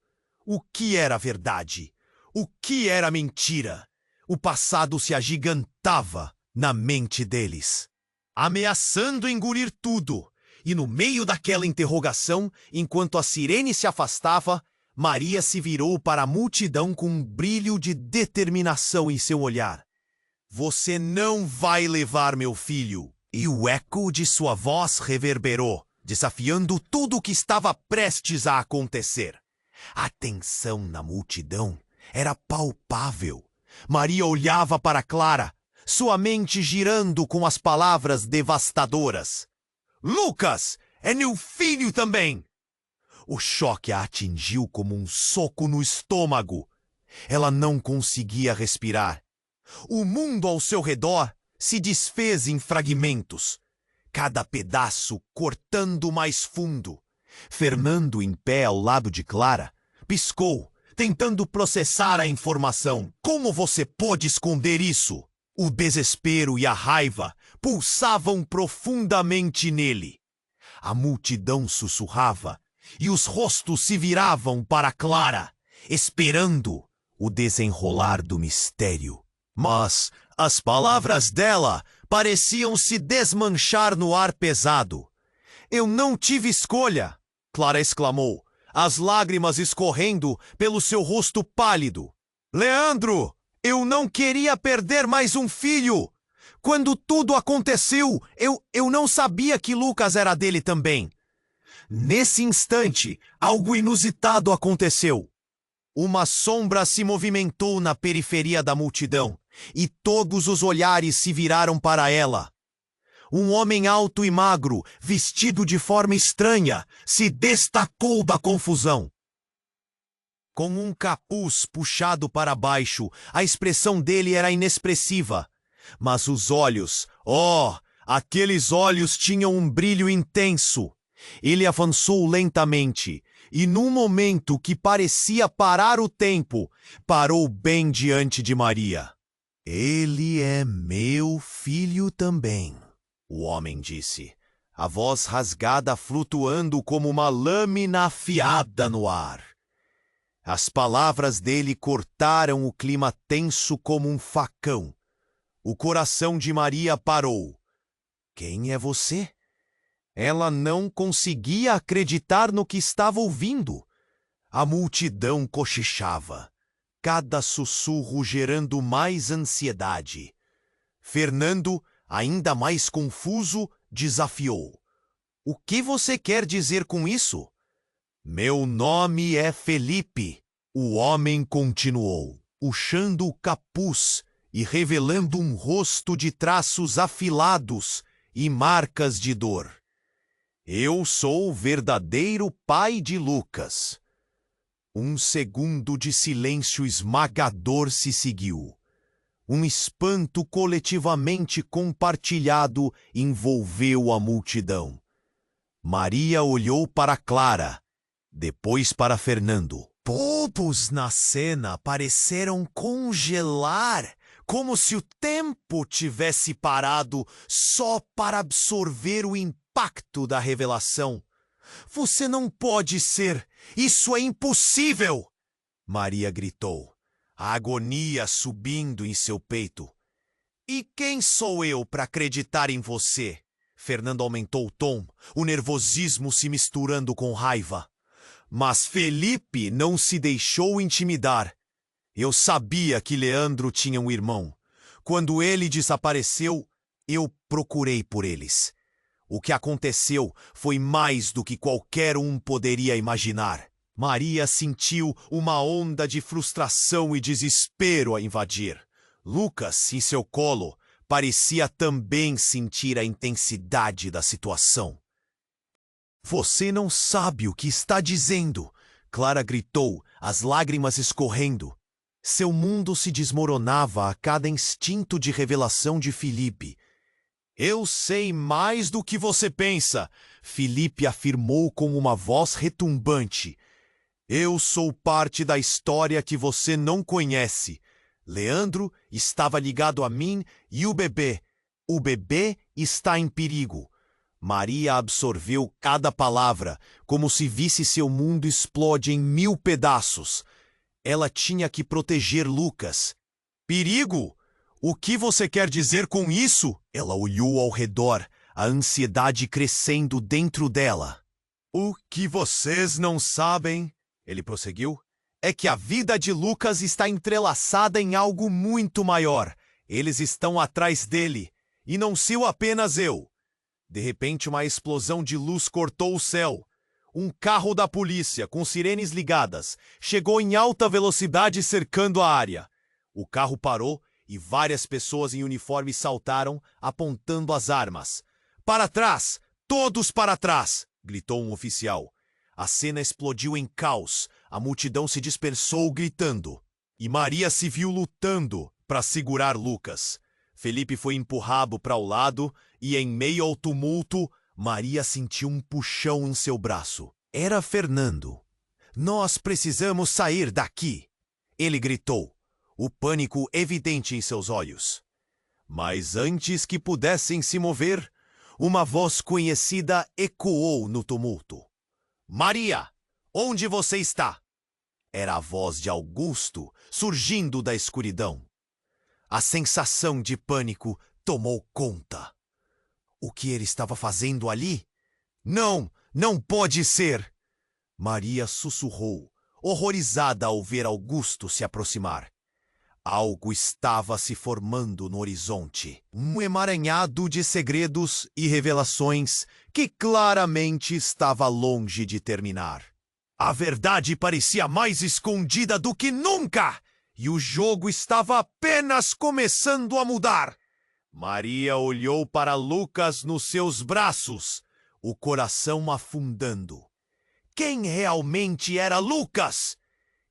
O que era verdade? O que era mentira? O passado se agigantava na mente deles, ameaçando engolir tudo. E no meio daquela interrogação, enquanto a sirene se afastava, Maria se virou para a multidão com um brilho de determinação em seu olhar. Você não vai levar meu filho. E o eco de sua voz reverberou, desafiando tudo o que estava prestes a acontecer. A tensão na multidão era palpável. Maria olhava para Clara, sua mente girando com as palavras devastadoras. Lucas é meu filho também! O choque a atingiu como um soco no estômago. Ela não conseguia respirar. O mundo ao seu redor se desfez em fragmentos, cada pedaço cortando mais fundo. Fernando, em pé ao lado de Clara, piscou, tentando processar a informação. Como você pôde esconder isso? O desespero e a raiva pulsavam profundamente nele. A multidão sussurrava e os rostos se viravam para Clara, esperando o desenrolar do mistério. Mas as palavras dela pareciam se desmanchar no ar pesado. Eu não tive escolha, Clara exclamou, as lágrimas escorrendo pelo seu rosto pálido. Leandro, eu não queria perder mais um filho. Quando tudo aconteceu, eu não sabia que Lucas era dele também. Nesse instante, algo inusitado aconteceu. Uma sombra se movimentou na periferia da multidão, e todos os olhares se viraram para ela. Um homem alto e magro, vestido de forma estranha, se destacou da confusão. Com um capuz puxado para baixo, a expressão dele era inexpressiva. Mas os olhos, aqueles olhos tinham um brilho intenso. Ele avançou lentamente, e num momento que parecia parar o tempo, parou bem diante de Maria. "Ele é meu filho também", o homem disse, a voz rasgada flutuando como uma lâmina afiada no ar. As palavras dele cortaram o clima tenso como um facão. O coração de Maria parou. "Quem é você?" Ela não conseguia acreditar no que estava ouvindo. A multidão cochichava, cada sussurro gerando mais ansiedade. Fernando, ainda mais confuso, desafiou: "O que você quer dizer com isso?" "Meu nome é Felipe", o homem continuou, puxando o capuz e revelando um rosto de traços afilados e marcas de dor. "Eu sou o verdadeiro pai de Lucas." Um segundo de silêncio esmagador se seguiu. Um espanto coletivamente compartilhado envolveu a multidão. Maria olhou para Clara, depois para Fernando. Todos na cena pareceram congelar, como se o tempo tivesse parado só para absorver o impacto da revelação. "Você não pode ser! Isso é impossível!" Maria gritou, a agonia subindo em seu peito. "E quem sou eu para acreditar em você?" Fernando aumentou o tom, o nervosismo se misturando com raiva. Mas Felipe não se deixou intimidar. "Eu sabia que Leandro tinha um irmão. Quando ele desapareceu, eu procurei por eles. O que aconteceu foi mais do que qualquer um poderia imaginar." Maria sentiu uma onda de frustração e desespero a invadir. Lucas, em seu colo, parecia também sentir a intensidade da situação. "Você não sabe o que está dizendo!" Clara gritou, as lágrimas escorrendo. Seu mundo se desmoronava a cada instinto de revelação de Felipe. "Eu sei mais do que você pensa", Felipe afirmou com uma voz retumbante. "Eu sou parte da história que você não conhece. Leandro estava ligado a mim e o bebê. O bebê está em perigo." Maria absorveu cada palavra, como se visse seu mundo explode em 1000 pedaços. Ela tinha que proteger Lucas. "Perigo? O que você quer dizer com isso?" Ela olhou ao redor, a ansiedade crescendo dentro dela. "O que vocês não sabem", ele prosseguiu, "é que a vida de Lucas está entrelaçada em algo muito maior. Eles estão atrás dele, e não sou apenas eu." De repente, uma explosão de luz cortou o céu. Um carro da polícia, com sirenes ligadas, chegou em alta velocidade cercando a área. O carro parou e várias pessoas em uniforme saltaram, apontando as armas. "Para trás! Todos para trás!" gritou um oficial. A cena explodiu em caos. A multidão se dispersou gritando. E Maria se viu lutando para segurar Lucas. Felipe foi empurrado para o lado e, em meio ao tumulto, Maria sentiu um puxão em seu braço. Era Fernando. "Nós precisamos sair daqui!" ele gritou, o pânico evidente em seus olhos. Mas antes que pudessem se mover, uma voz conhecida ecoou no tumulto. "Maria, onde você está?" Era a voz de Augusto, surgindo da escuridão. A sensação de pânico tomou conta. O que ele estava fazendo ali? "Não, não pode ser!" Maria sussurrou, horrorizada ao ver Augusto se aproximar. Algo estava se formando no horizonte. Um emaranhado de segredos e revelações que claramente estava longe de terminar. A verdade parecia mais escondida do que nunca, e o jogo estava apenas começando a mudar. Maria olhou para Lucas nos seus braços, o coração afundando. Quem realmente era Lucas?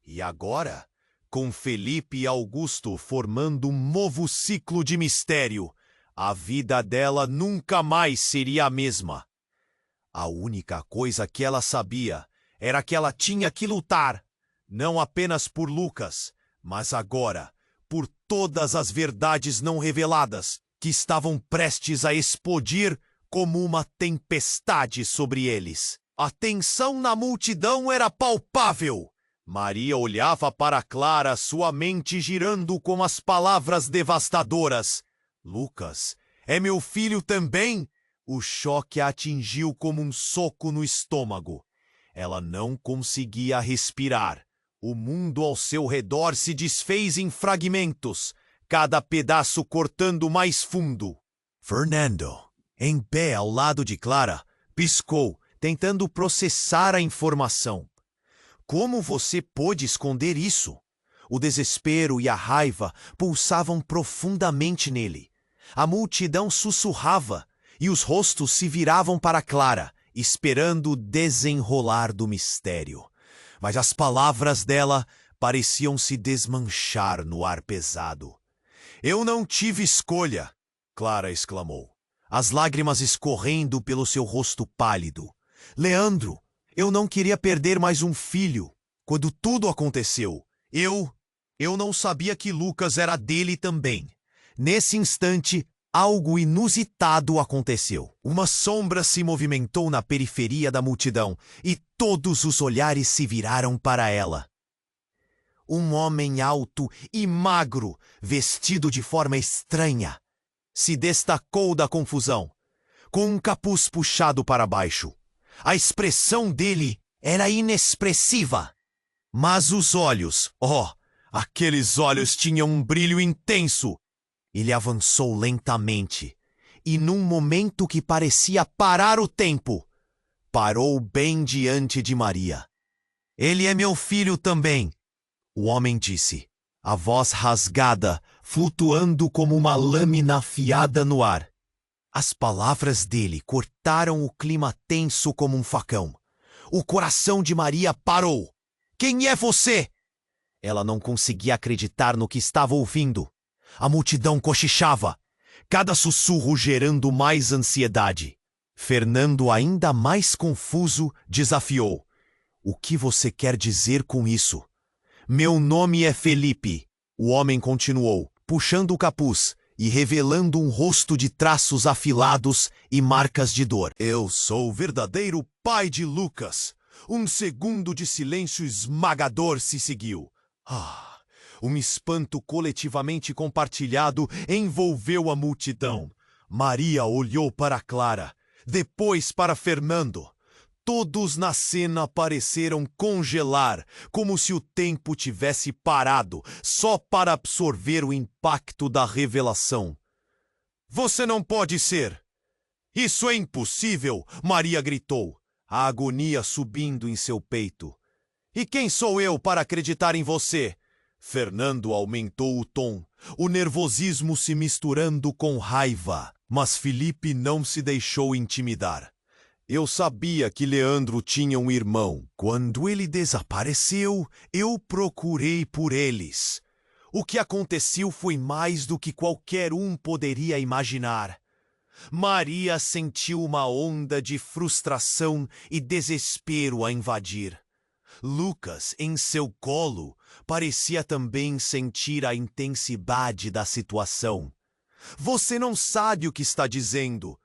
E agora, com Felipe e Augusto formando um novo ciclo de mistério, a vida dela nunca mais seria a mesma. A única coisa que ela sabia era que ela tinha que lutar, não apenas por Lucas, mas agora por todas as verdades não reveladas que estavam prestes a explodir como uma tempestade sobre eles. A tensão na multidão era palpável. Maria olhava para Clara, sua mente girando com as palavras devastadoras. Lucas, é meu filho também? O choque a atingiu como um soco no estômago. Ela não conseguia respirar. O mundo ao seu redor se desfez em fragmentos, cada pedaço cortando mais fundo. Fernando, em pé ao lado de Clara, piscou, tentando processar a informação. Como você pôde esconder isso? O desespero e a raiva pulsavam profundamente nele. A multidão sussurrava e os rostos se viravam para Clara, esperando o desenrolar do mistério. Mas as palavras dela pareciam se desmanchar no ar pesado. Eu não tive escolha, Clara exclamou, as lágrimas escorrendo pelo seu rosto pálido. Leandro, eu não queria perder mais um filho. Quando tudo aconteceu, eu não sabia que Lucas era dele também. Nesse instante, algo inusitado aconteceu. Uma sombra se movimentou na periferia da multidão e todos os olhares se viraram para ela. Um homem alto e magro, vestido de forma estranha, se destacou da confusão, com um capuz puxado para baixo. A expressão dele era inexpressiva. Mas os olhos, aqueles olhos tinham um brilho intenso. Ele avançou lentamente, e num momento que parecia parar o tempo, parou bem diante de Maria. Ele é meu filho também, o homem disse, a voz rasgada, flutuando como uma lâmina afiada no ar. As palavras dele cortaram o clima tenso como um facão. O coração de Maria parou. Quem é você? Ela não conseguia acreditar no que estava ouvindo. A multidão cochichava, cada sussurro gerando mais ansiedade. Fernando, ainda mais confuso, desafiou. O que você quer dizer com isso? Meu nome é Felipe, o homem continuou, puxando o capuz e revelando um rosto de traços afilados e marcas de dor. Eu sou o verdadeiro pai de Lucas. Um segundo de silêncio esmagador se seguiu. Um espanto coletivamente compartilhado envolveu a multidão. Maria olhou para Clara, depois para Fernando. Todos na cena pareceram congelar, como se o tempo tivesse parado, só para absorver o impacto da revelação. Você não pode ser! Isso é impossível! Maria gritou, a agonia subindo em seu peito. E quem sou eu para acreditar em você? Fernando aumentou o tom, o nervosismo se misturando com raiva. Mas Felipe não se deixou intimidar. Eu sabia que Leandro tinha um irmão. Quando ele desapareceu, eu procurei por eles. O que aconteceu foi mais do que qualquer um poderia imaginar. Maria sentiu uma onda de frustração e desespero a invadir. Lucas, em seu colo, parecia também sentir a intensidade da situação. Você não sabe o que está dizendo.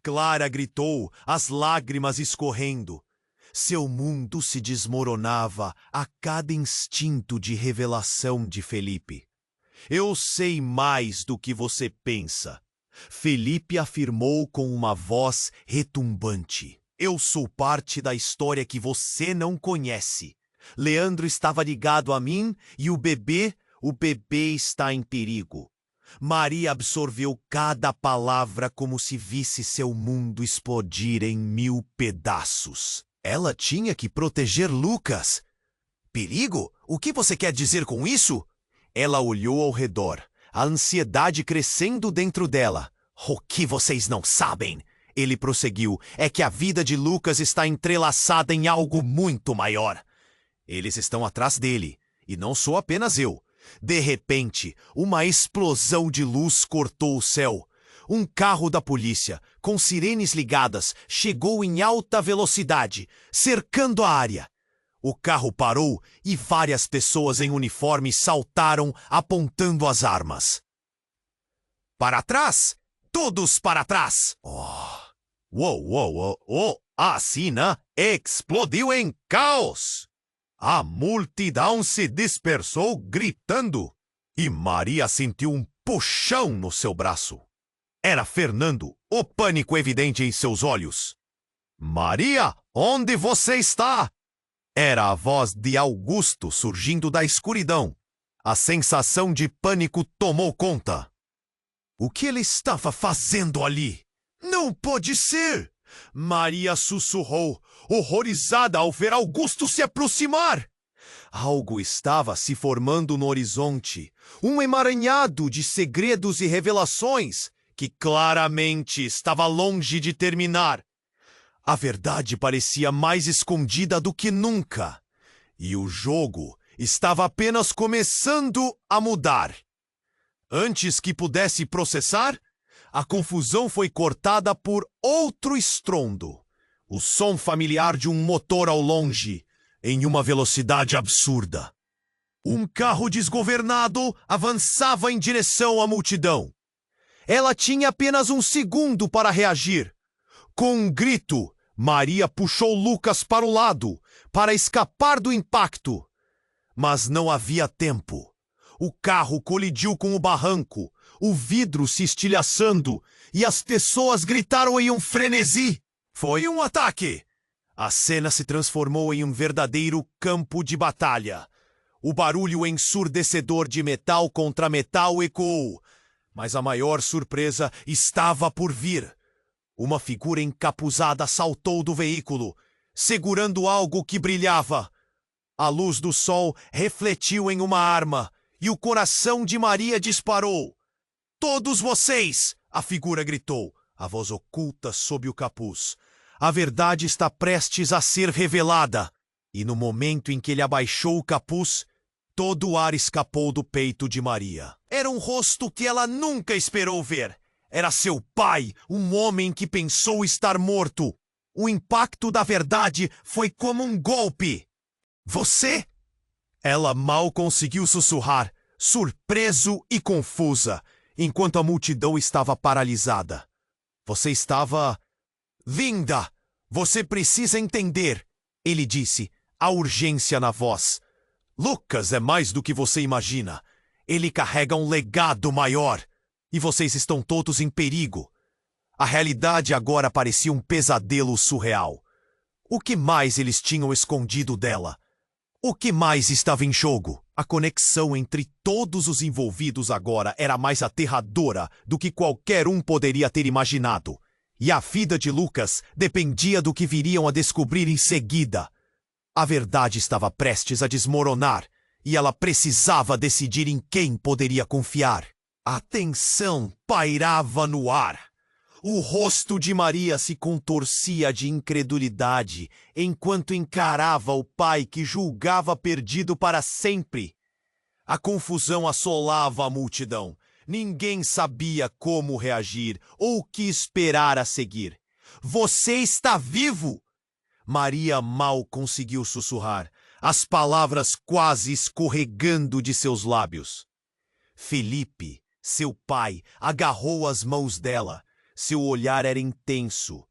Clara gritou, as lágrimas escorrendo. Seu mundo se desmoronava a cada instinto de revelação de Felipe. Eu sei mais do que você pensa, Felipe afirmou com uma voz retumbante. Eu sou parte da história que você não conhece. Leandro estava ligado a mim e o bebê, O bebê está em perigo. Maria absorveu cada palavra como se visse seu mundo explodir em 1000 pedaços. Ela tinha que proteger Lucas. Perigo? O que você quer dizer com isso? Ela olhou ao redor, a ansiedade crescendo dentro dela. O que vocês não sabem? Ele prosseguiu, é que a vida de Lucas está entrelaçada em algo muito maior. Eles estão atrás dele, e não sou apenas eu. De repente, uma explosão de luz cortou o céu. Um carro da polícia, com sirenes ligadas, chegou em alta velocidade, cercando a área. O carro parou e várias pessoas em uniforme saltaram, apontando as armas. Para trás! Todos para trás! A cena explodiu em caos! A multidão se dispersou gritando e Maria sentiu um puxão no seu braço. Era Fernando, o pânico evidente em seus olhos. Maria, onde você está? Era a voz de Augusto surgindo da escuridão. A sensação de pânico tomou conta. O que ele estava fazendo ali? Não pode ser! Maria sussurrou, horrorizada ao ver Augusto se aproximar. Algo estava se formando no horizonte, um emaranhado de segredos e revelações que claramente estava longe de terminar. A verdade parecia mais escondida do que nunca, e o jogo estava apenas começando a mudar. Antes que pudesse processar, a confusão foi cortada por outro estrondo. O som familiar de um motor ao longe, em uma velocidade absurda. Um carro desgovernado avançava em direção à multidão. Ela tinha apenas um segundo para reagir. Com um grito, Maria puxou Lucas para o lado, para escapar do impacto. Mas não havia tempo. O carro colidiu com o barranco, o vidro se estilhaçando e as pessoas gritaram em um frenesi. Foi um ataque! A cena se transformou em um verdadeiro campo de batalha. O barulho ensurdecedor de metal contra metal ecoou, mas a maior surpresa estava por vir. Uma figura encapuzada saltou do veículo, segurando algo que brilhava. A luz do sol refletiu em uma arma e o coração de Maria disparou. Todos vocês! A figura gritou, a voz oculta sob o capuz. A verdade está prestes a ser revelada. E no momento em que ele abaixou o capuz, todo o ar escapou do peito de Maria. Era um rosto que ela nunca esperou ver. Era seu pai, um homem que pensou estar morto. O impacto da verdade foi como um golpe. Você? Ela mal conseguiu sussurrar, surpreso e confusa, enquanto a multidão estava paralisada. Você estava... Vinda! Você precisa entender, ele disse, a urgência na voz. Lucas é mais do que você imagina. Ele carrega um legado maior. E vocês estão todos em perigo. A realidade agora parecia um pesadelo surreal. O que mais eles tinham escondido dela? O que mais estava em jogo? A conexão entre todos os envolvidos agora era mais aterradora do que qualquer um poderia ter imaginado. E a vida de Lucas dependia do que viriam a descobrir em seguida. A verdade estava prestes a desmoronar, e ela precisava decidir em quem poderia confiar. A tensão pairava no ar. O rosto de Maria se contorcia de incredulidade, enquanto encarava o pai que julgava perdido para sempre. A confusão assolava a multidão. Ninguém sabia como reagir ou o que esperar a seguir. Você está vivo! Maria mal conseguiu sussurrar, as palavras quase escorregando de seus lábios. Felipe, seu pai, agarrou as mãos dela. Seu olhar era intenso.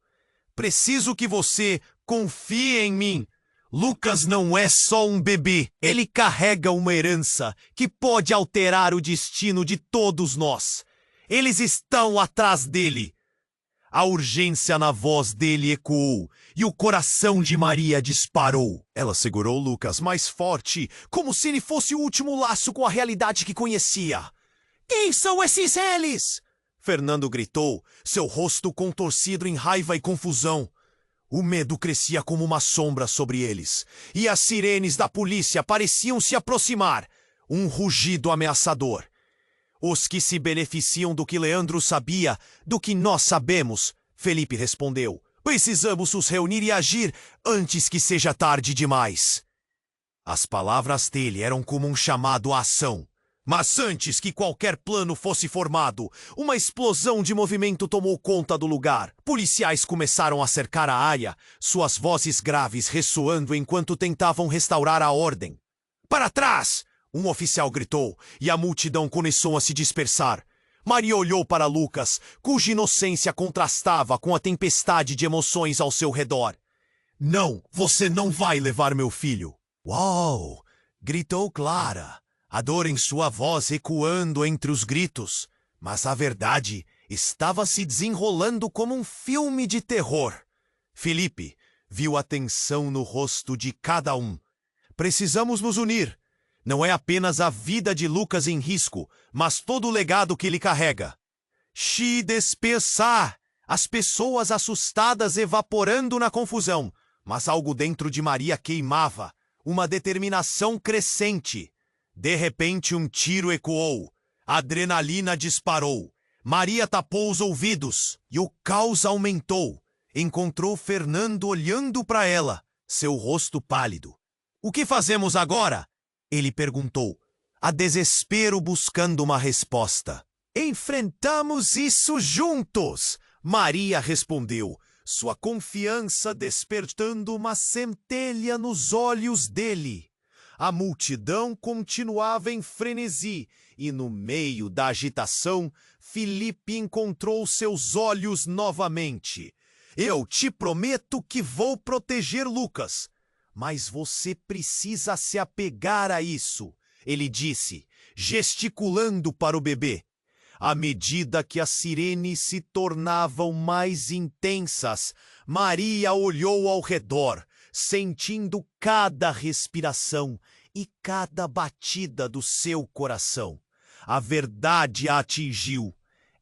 Preciso que você confie em mim. Lucas não é só um bebê. Ele carrega uma herança que pode alterar o destino de todos nós. Eles estão atrás dele. A urgência na voz dele ecoou, e o coração de Maria disparou. Ela segurou Lucas mais forte, como se ele fosse o último laço com a realidade que conhecia. Quem são esses eles? Fernando gritou, seu rosto contorcido em raiva e confusão. O medo crescia como uma sombra sobre eles, e as sirenes da polícia pareciam se aproximar, um rugido ameaçador. Os que se beneficiam do que Leandro sabia, do que nós sabemos, Felipe respondeu. Precisamos nos reunir e agir antes que seja tarde demais. As palavras dele eram como um chamado à ação. Mas antes que qualquer plano fosse formado, uma explosão de movimento tomou conta do lugar. Policiais começaram a cercar a área, suas vozes graves ressoando enquanto tentavam restaurar a ordem. Para trás! Um oficial gritou, e a multidão começou a se dispersar. Maria olhou para Lucas, cuja inocência contrastava com a tempestade de emoções ao seu redor. Não, você não vai levar meu filho. Uau! Gritou Clara, a dor em sua voz ecoando entre os gritos. Mas a verdade estava se desenrolando como um filme de terror. Felipe viu a tensão no rosto de cada um. Precisamos nos unir. Não é apenas a vida de Lucas em risco, mas todo o legado que ele carrega. Se despeçar! As pessoas assustadas evaporando na confusão, mas algo dentro de Maria queimava, uma determinação crescente. De repente um tiro ecoou, a adrenalina disparou, Maria tapou os ouvidos e o caos aumentou. Encontrou Fernando olhando para ela, seu rosto pálido. O que fazemos agora? Ele perguntou, a desespero buscando uma resposta. Enfrentamos isso juntos, Maria respondeu, sua confiança despertando uma centelha nos olhos dele. A multidão continuava em frenesi e, no meio da agitação, Felipe encontrou seus olhos novamente. Eu te prometo que vou proteger Lucas. Mas você precisa se apegar a isso, ele disse, gesticulando para o bebê. À medida que as sirenes se tornavam mais intensas, Maria olhou ao redor, sentindo cada respiração e cada batida do seu coração. A verdade a atingiu.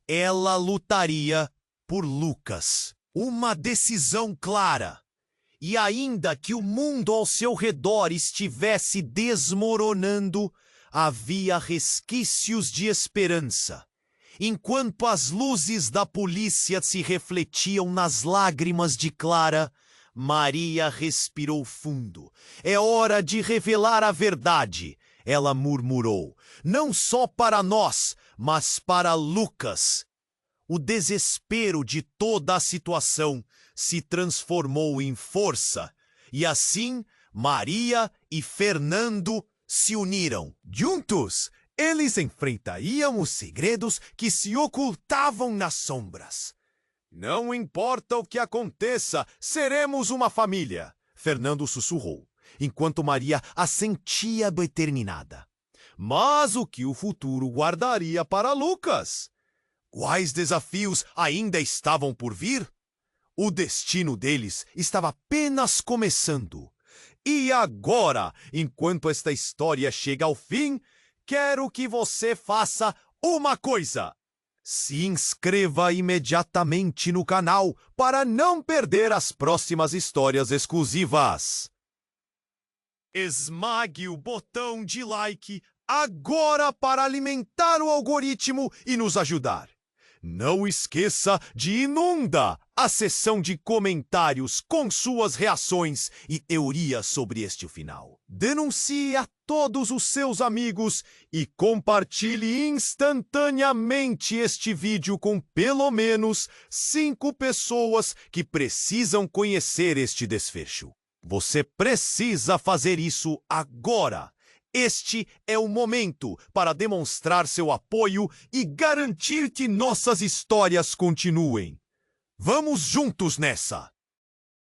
Ela lutaria por Lucas. Uma decisão clara. E ainda que o mundo ao seu redor estivesse desmoronando, havia resquícios de esperança. Enquanto as luzes da polícia se refletiam nas lágrimas de Clara, Maria respirou fundo. É hora de revelar a verdade, ela murmurou. Não só para nós, mas para Lucas. O desespero de toda a situação se transformou em força, e assim Maria e Fernando se uniram. Juntos, eles enfrentariam os segredos que se ocultavam nas sombras. Não importa o que aconteça, seremos uma família, Fernando sussurrou, enquanto Maria assentia determinada. Mas o que o futuro guardaria para Lucas? Quais desafios ainda estavam por vir? O destino deles estava apenas começando. E agora, enquanto esta história chega ao fim, quero que você faça uma coisa. Se inscreva imediatamente no canal para não perder as próximas histórias exclusivas. Esmague o botão de like agora para alimentar o algoritmo e nos ajudar. Não esqueça de inundar a seção de comentários com suas reações e teorias sobre este final. Denuncie a todos os seus amigos e compartilhe instantaneamente este vídeo com pelo menos 5 pessoas que precisam conhecer este desfecho. Você precisa fazer isso agora. Este é o momento para demonstrar seu apoio e garantir que nossas histórias continuem. Vamos juntos nessa!